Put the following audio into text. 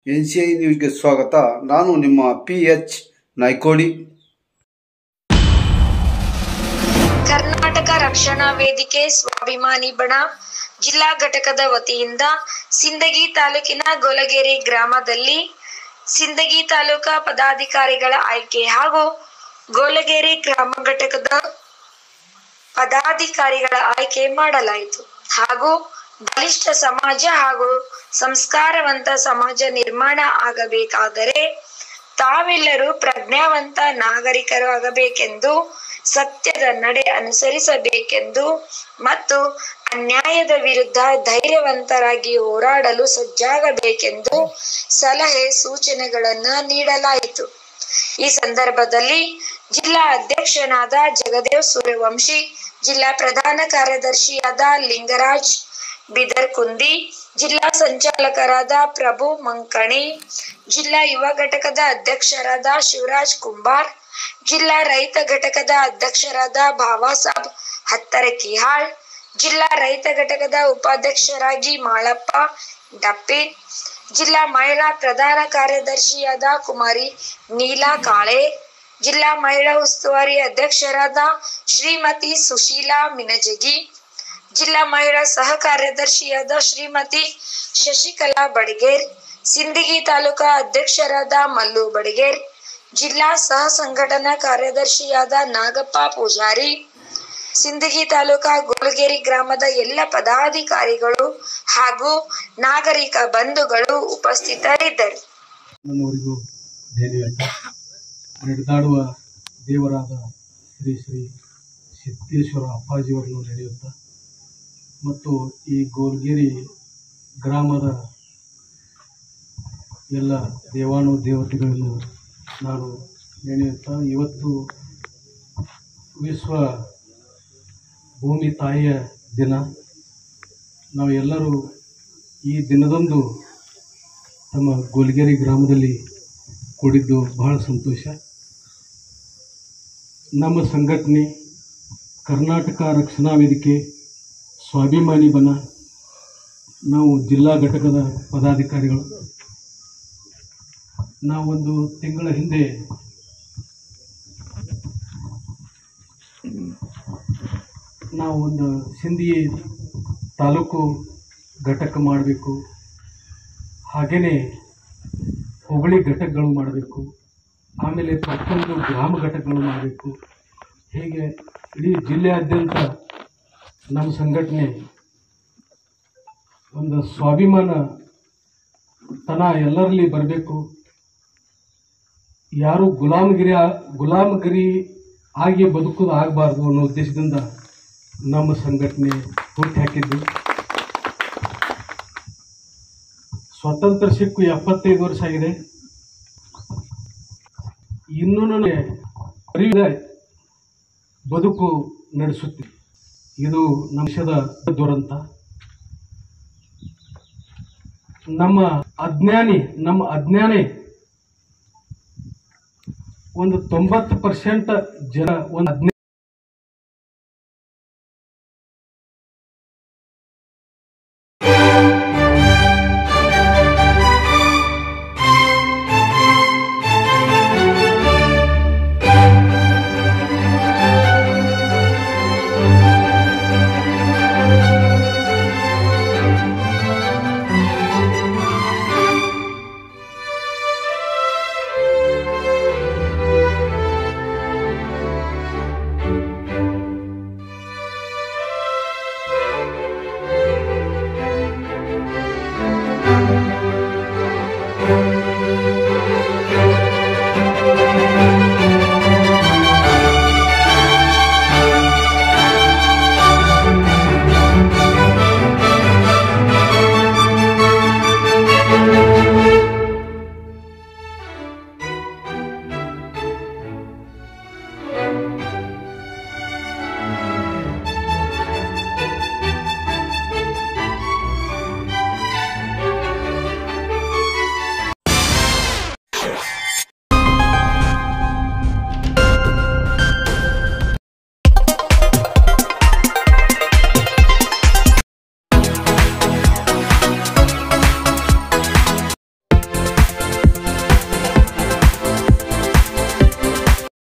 NCI ನ್ಯೂಸ್ಗೆ ಸ್ವಾಗತ. ನಾನು ನಿಮ್ಮ PH ನಾಯ್ಕೋಡಿ. ಕರ್ನಾಟಕ ರಕ್ಷಣಾ ವೇದಿಕೆ ಸ್ವಾಭಿಮಾನಿ ಬಣ ಜಿಲ್ಲಾ ಘಟಕದ ವತಿಯಿಂದ ಸಿಂದಗಿ ತಾಲೂಕಿನ ಗೋಲಗೇರಿ ಗ್ರಾಮದಲ್ಲಿ ಸಿಂದಗಿ ತಾಲೂಕಾ ಪದಾಧಿಕಾರಿಗಳ ಆಯ್ಕೆ ಹಾಗೂ ಗೋಲಗೇರಿ ಗ್ರಾಮ ಘಟಕದ ಪದಾಧಿಕಾರಿಗಳ ಆಯ್ಕೆ ಮಾಡಲಾಯಿತು. ಹಾಗೂ ಬಲಿಷ್ಠ ಸಮಾಜ ಹಾಗೂ ಸಂಸ್ಕಾರವಂತ ಸಮಾಜ ನಿರ್ಮಾಣ ಆಗಬೇಕಾದರೆ ತಾವೆಲ್ಲರೂ ಪ್ರಜ್ಞಾವಂತ ನಾಗರಿಕರು ಆಗಬೇಕೆಂದು, ಸತ್ಯದ ನಡೆ ಅನುಸರಿಸಬೇಕೆಂದು ಮತ್ತು ಅನ್ಯಾಯದ ವಿರುದ್ಧ ಧೈರ್ಯವಂತರಾಗಿ ಹೋರಾಡಲು ಸಜ್ಜಾಗಬೇಕೆಂದು ಸಲಹೆ ಸೂಚನೆಗಳನ್ನು ನೀಡಲಾಯಿತು. ಈ ಸಂದರ್ಭದಲ್ಲಿ ಜಿಲ್ಲಾ ಅಧ್ಯಕ್ಷನಾದ ಜಗದೇವ್ ಸೂರ್ಯವಂಶಿ, ಜಿಲ್ಲಾ ಪ್ರಧಾನ ಕಾರ್ಯದರ್ಶಿಯಾದ ಲಿಂಗರಾಜ್ ಬಿದರ್ಕುಂದಿ, ಜಿಲ್ಲಾ ಸಂಚಾಲಕರಾದ ಪ್ರಭು ಮಂಕಣಿ, ಜಿಲ್ಲಾ ಯುವ ಘಟಕದ ಅಧ್ಯಕ್ಷರಾದ ಶಿವರಾಜ್ ಕುಂಬಾರ್, ಜಿಲ್ಲಾ ರೈತ ಘಟಕದ ಅಧ್ಯಕ್ಷರಾದ ಭಾವಾಸಾಬ್ ಹತ್ತರಕಿಹಾಳ್, ಜಿಲ್ಲಾ ರೈತ ಘಟಕದ ಉಪಾಧ್ಯಕ್ಷರಾಗಿ ಮಾಳಪ್ಪ ಡಪ್ಪಿನ್, ಜಿಲ್ಲಾ ಮಹಿಳಾ ಪ್ರಧಾನ ಕಾರ್ಯದರ್ಶಿಯಾದ ಕುಮಾರಿ ನೀಲಾ ಕಾಳೆ, ಜಿಲ್ಲಾ ಮಹಿಳಾ ಉಸ್ತುವಾರಿ ಅಧ್ಯಕ್ಷರಾದ ಶ್ರೀಮತಿ ಸುಶೀಲಾ ಮಿನಜಗಿ, ಜಿಲ್ಲಾ ಮಹಿಳಾ ಸಹ ಕಾರ್ಯದರ್ಶಿಯಾದ ಶ್ರೀಮತಿ ಶಶಿಕಲಾ ಬಡಿಗೇರ್, ಸಿಂದಗಿ ತಾಲೂಕಾ ಅಧ್ಯಕ್ಷರಾದ ಮಲ್ಲು ಬಡಿಗೇರ್, ಜಿಲ್ಲಾ ಸಹ ಸಂಘಟನಾ ಕಾರ್ಯದರ್ಶಿಯಾದ ನಾಗಪ್ಪ ಪೂಜಾರಿ, ಸಿಂದಗಿ ತಾಲೂಕಾ ಗೋಲಗೇರಿ ಗ್ರಾಮದ ಎಲ್ಲ ಪದಾಧಿಕಾರಿಗಳು ಹಾಗೂ ನಾಗರಿಕ ಬಂಧುಗಳು ಉಪಸ್ಥಿತರಿದ್ದರು. ನಡೆದಾಡುವ ದೇವರಾದ ಶ್ರೀ ಶ್ರೀ ಸಿದ್ದೇಶ್ವರ ಅಪ್ಪಾಜಿಯವರನ್ನು ನಡೆಯುತ್ತಾ ಮತ್ತು ಈ ಗೋಲಗೇರಿ ಗ್ರಾಮದ ಎಲ್ಲ ದೇವಾನು ದೇವತೆಗಳನ್ನು ನಾನು ನೆನೆಯುತ್ತಾ, ಇವತ್ತು ವಿಶ್ವ ಭೂಮಿ ತಾಯಿಯ ದಿನ. ನಾವು ಎಲ್ಲರೂ ಈ ದಿನದಂದು ನಮ್ಮ ಗೋಲಗೇರಿ ಗ್ರಾಮದಲ್ಲಿ ಕೂಡಿದ್ದು ಬಹಳ ಸಂತೋಷ. ನಮ್ಮ ಸಂಘಟನೆ ಕರ್ನಾಟಕ ರಕ್ಷಣಾ ವೇದಿಕೆ ಸ್ವಾಭಿಮಾನಿ ಬಣ, ನಾವು ಜಿಲ್ಲಾ ಘಟಕದ ಪದಾಧಿಕಾರಿಗಳು. ನಾವೊಂದು ತಿಂಗಳ ಹಿಂದೆ ನಾವೊಂದು ಸಿಂದಗಿ ತಾಲೂಕು ಘಟಕ ಮಾಡಬೇಕು, ಹಾಗೆಯೇ ಹೋಬಳಿ ಘಟಕಗಳು ಮಾಡಬೇಕು, ಆಮೇಲೆ ಪ್ರತಿಯೊಂದು ಗ್ರಾಮ ಘಟಕಗಳು ಮಾಡಬೇಕು. ಹೀಗೆ ಇಡೀ ಜಿಲ್ಲೆಯಾದ್ಯಂತ ನಮ್ಮ ಸಂಘಟನೆ ಒಂದು ಸ್ವಾಭಿಮಾನ ತನ ಎಲ್ಲರಲ್ಲಿ ಬರಬೇಕು. ಯಾರು ಗುಲಾಮಗಿರಿ ಆಗಿ ಬದುಕೋದು ಆಗಬಾರ್ದು ಅನ್ನೋ ಉದ್ದೇಶದಿಂದ ನಮ್ಮ ಸಂಘಟನೆ ಹುಟ್ಟಿ ಹಾಕಿದ್ದು. ಸ್ವಾತಂತ್ರ್ಯ ಸಿಕ್ಕು 75 ವರ್ಷ ಆಗಿದೆ. ಇನ್ನೂ ಬದುಕು ನಡೆಸುತ್ತೀವಿ. ಇದು ನಮ್ಮ ದೇಶದ ದುರಂತ. ನಮ್ಮ ಅಜ್ಞಾನೇ ಒಂದು 90% ಜನ ಒಂದು